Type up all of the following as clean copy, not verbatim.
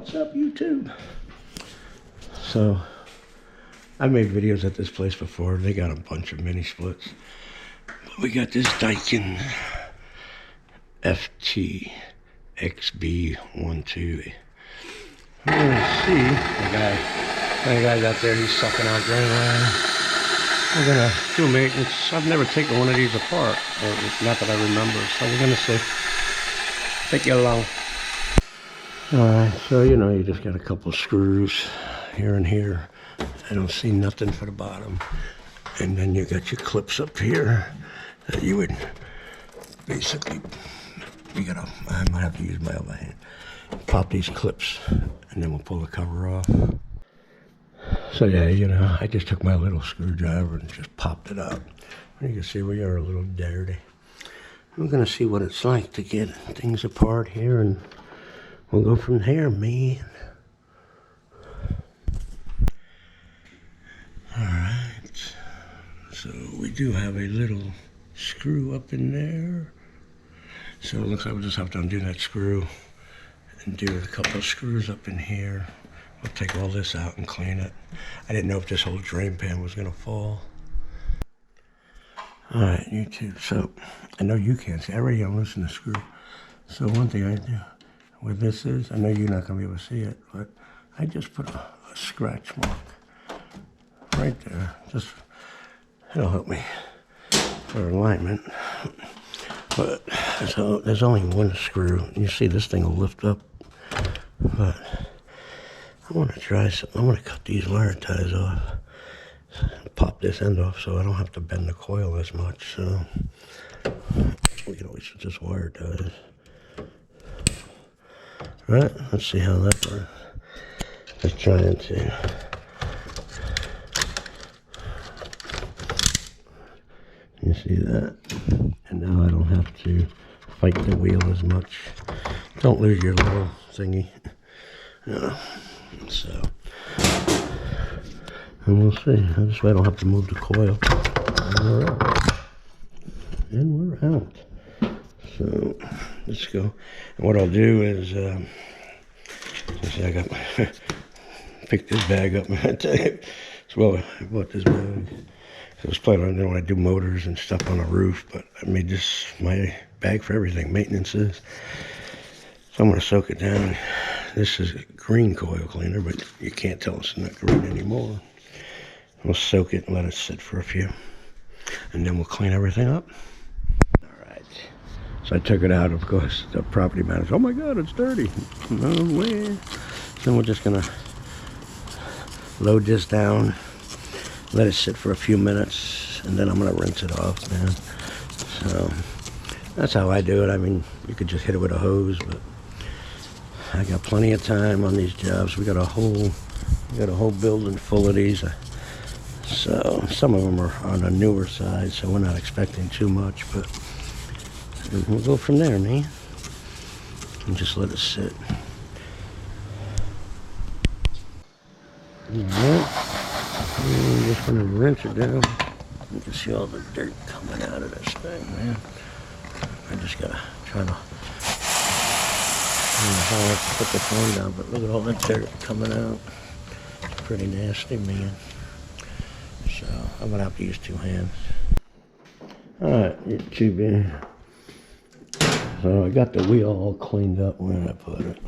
What's up, YouTube? So, I've made videos at this place before. They got a bunch of mini splits. But we got this Daikin FT XB12. We're gonna see the guy's out there. He's sucking out drain line. We're gonna do maintenance. I've never taken one of these apart, or not that I remember. So we're gonna see. Take you along. Alright, so you just got a couple screws here and here. I don't see nothing for the bottom. And then you got your clips up here that you would basically, I might have to use my other hand. Pop these clips and then we'll pull the cover off. So yeah, I just took my little screwdriver and just popped it out. You can see we are a little dirty. I'm gonna see what it's like to get things apart here, and we'll go from there, man. Alright, so we do have a little screw up in there. So it looks like we'll just have to undo that screw and do a couple of screws up in here. We'll take all this out and clean it. I didn't know if this whole drain pan was gonna fall. Alright, YouTube, so I know you can't see. I already unloosened the screw. So one thing I do with this is, I know you're not going to be able to see it, but I just put a scratch mark right there. It'll help me for alignment. But so there's only one screw. You see this thing will lift up. But I want to try something. I want to cut these wire ties off. Pop this end off so I don't have to bend the coil as much. So we can always just wire ties. Right, let's see how that works. Just trying to. You see that? And now I don't have to fight the wheel as much. Don't lose your little thingy. So. And we'll see. This way I don't have to move the coil. And we're out. So let's go. And what I'll do is, see, I got my pick this bag up. Well, I bought this bag. I was planning on when I do motors and stuff on a roof, but I made this my bag for everything, maintenances. So I'm gonna soak it down. This is a green coil cleaner, but you can't tell it's not green anymore. We'll soak it and let it sit for a few, and then we'll clean everything up. All right. So I took it out. Of course, the property manager, oh my God, it's dirty. No way. So we're just gonna load this down, let it sit for a few minutes, and then I'm gonna rinse it off, man. So that's how I do it. I mean, you could just hit it with a hose, but I got plenty of time on these jobs. We got a whole building full of these. So some of them are on the newer side, so we're not expecting too much, but we'll go from there, man. And just let it sit. Alright. I'm just gonna rinse it down. You can see all the dirt coming out of this thing, man. I just gotta try to, I don't have to put the phone down, but look at all that dirt coming out. It's pretty nasty, man. So I'm gonna have to use two hands. Alright, YouTube. So I got the wheel all cleaned up. Where did I put it?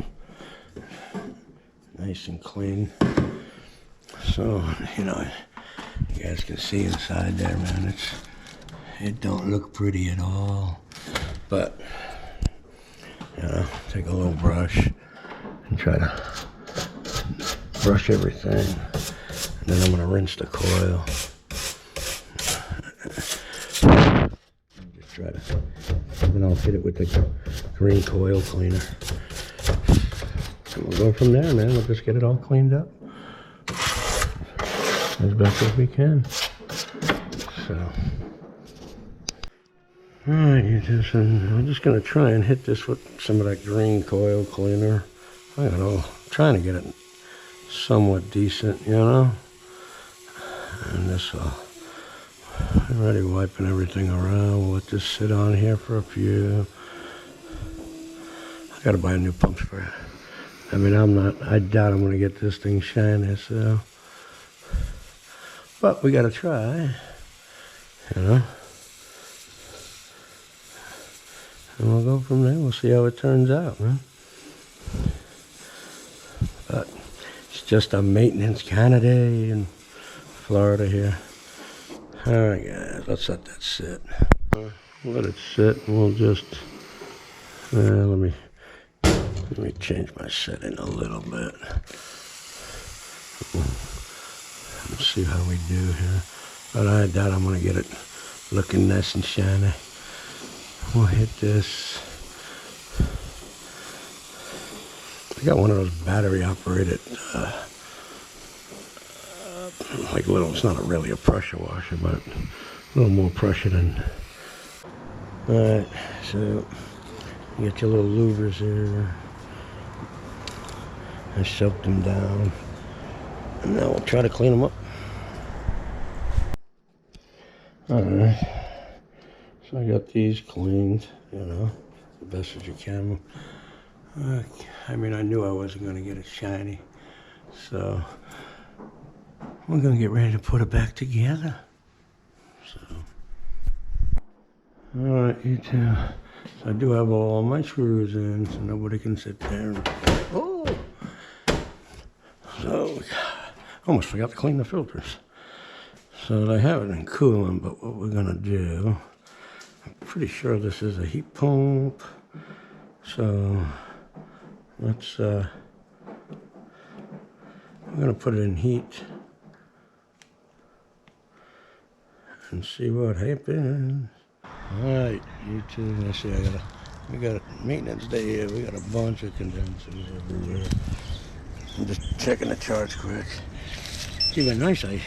Nice and clean. So, you guys can see inside there, man. It don't look pretty at all. But, take a little brush and try to brush everything. And then I'm going to rinse the coil. Just try to, and then I'll hit it with the green coil cleaner. And we'll go from there, man. We'll just get it all cleaned up as best as we can. So, alright, I'm just going to try and hit this with some of that green coil cleaner. I don't know, I'm trying to get it somewhat decent, And this already wiping everything around. We'll let this sit on here for a few. I gotta buy a new pump sprayer. I mean, I doubt I'm gonna get this thing shiny, so. But we gotta try, you know. And we'll go from there. We'll see how it turns out, man. But it's just a maintenance kind of day in Florida here. All right, guys, let's let that sit. Let it sit, and we'll just. Let me change my setting a little bit. Let's see how we do here. But I doubt I'm gonna get it looking nice and shiny. We'll hit this. I got one of those battery operated, like little, it's not really a pressure washer, but a little more pressure than. Alright, so you get your little louvers here. I soaked them down. And now we'll try to clean them up. Alright. So I got these cleaned, you know, the best as you can. I mean, I knew I wasn't going to get it shiny. So we're going to get ready to put it back together. So. Alright, you two. So I do have all my screws in, so nobody can sit there and. Oh! So, almost forgot to clean the filters. So they have it in coolant, but what we're gonna do, I'm pretty sure this is a heat pump. So let's, we're gonna put it in heat and see what happens. All right, you two, let's see, we got a maintenance day here. We got a bunch of condensers everywhere. I'm just checking the charge quick. It's even nice, I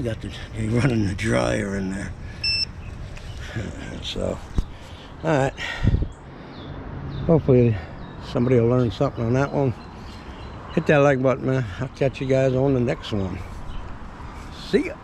got they running the dryer in there. So, alright. Hopefully somebody will learn something on that one. Hit that like button, man. I'll catch you guys on the next one. See ya.